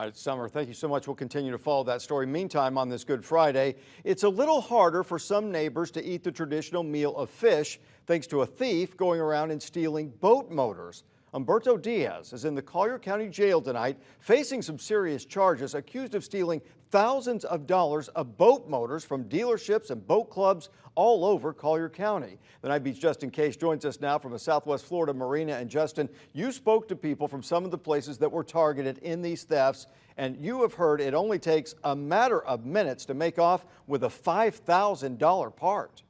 All right, Summer, thank you so much. We'll continue to follow that story. Meantime, on this Good Friday, it's a little harder for some neighbors to eat the traditional meal of fish thanks to a thief going around and stealing boat motors. Humberto Diaz is in the Collier County jail tonight, facing some serious charges, accused of stealing thousands of dollars of boat motors from dealerships and boat clubs all over Collier County. The Night Beat's Justin Case joins us now from a Southwest Florida marina. And Justin, you spoke to people from some of the places that were targeted in these thefts, and you have heard it only takes a matter of minutes to make off with a $5,000 part.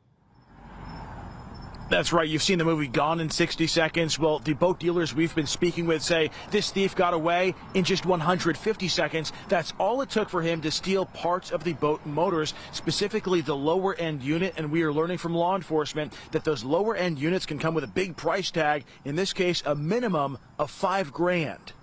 That's right. You've seen the movie Gone in 60 Seconds. Well, the boat dealers we've been speaking with say this thief got away in just 150 seconds. That's all it took for him to steal parts of the boat motors, specifically the lower end unit. And we are learning from law enforcement that those lower end units can come with a big price tag. In this case, a minimum of $5 grand.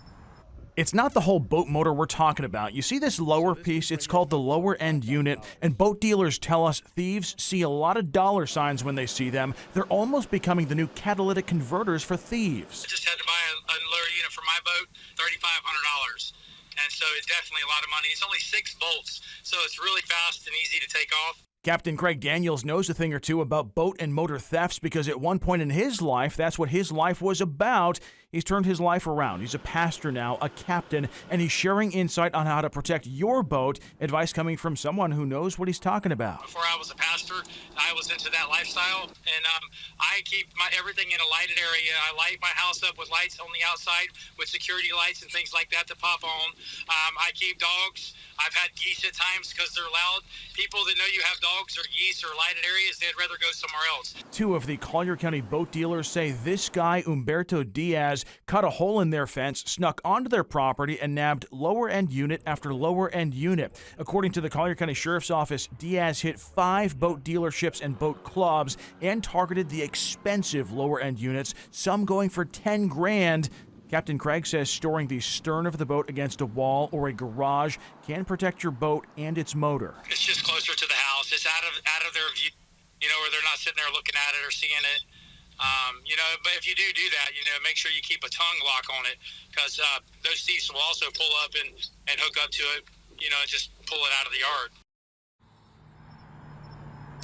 It's not the whole boat motor we're talking about. You see this lower piece? It's called the lower end unit, and boat dealers tell us thieves see a lot of dollar signs when they see them. They're almost becoming the new catalytic converters for thieves. I just had to buy a lower unit for my boat, $3,500. And so it's definitely a lot of money. It's only 6 bolts, so it's really fast and easy to take off. Captain Craig Daniels knows a thing or two about boat and motor thefts because at one point in his life, that's what his life was about. He's turned his life around. He's a pastor now, a captain, and he's sharing insight on how to protect your boat. Advice coming from someone who knows what he's talking about. Before I was a pastor, I was into that lifestyle, and I keep everything in a lighted area. I light my house up with lights on the outside with security lights and things like that to pop on. I keep dogs. I've had geese at times because they're loud. People that know you have dogs or geese or lighted areas, they'd rather go somewhere else. 2 of the Collier County boat dealers say this guy, Humberto Diaz, cut a hole in their fence, snuck onto their property, and nabbed lower-end unit after lower-end unit. According to the Collier County Sheriff's Office, Diaz hit 5 boat dealerships and boat clubs and targeted the expensive lower-end units, some going for 10 grand. Captain Craig says storing the stern of the boat against a wall or a garage can protect your boat and its motor. It's just closer to the house. It's out of their view, where they're not sitting there looking at it or seeing it. But if you do that, make sure you keep a tongue lock on it, because those thieves will also pull up and hook up to it, and just pull it out of the yard.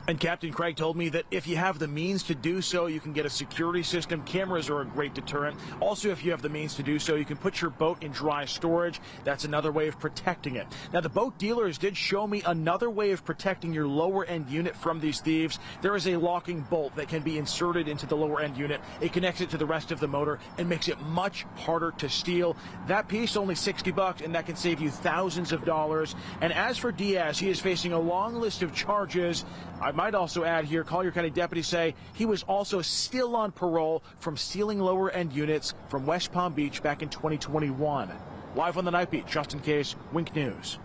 And Captain Craig told me that if you have the means to do so, you can get a security system. Cameras are a great deterrent. Also, if you have the means to do so, you can put your boat in dry storage. That's another way of protecting it. Now, the boat dealers did show me another way of protecting your lower end unit from these thieves. There is a locking bolt that can be inserted into the lower end unit. It connects it to the rest of the motor and makes it much harder to steal. That piece only $60, and that can save you thousands of dollars. And as for Diaz, he is facing a long list of charges. I might also add here, Collier County deputies say he was also still on parole from stealing lower end units from West Palm Beach back in 2021. Live on the Night Beat, Justin Case, Wink News.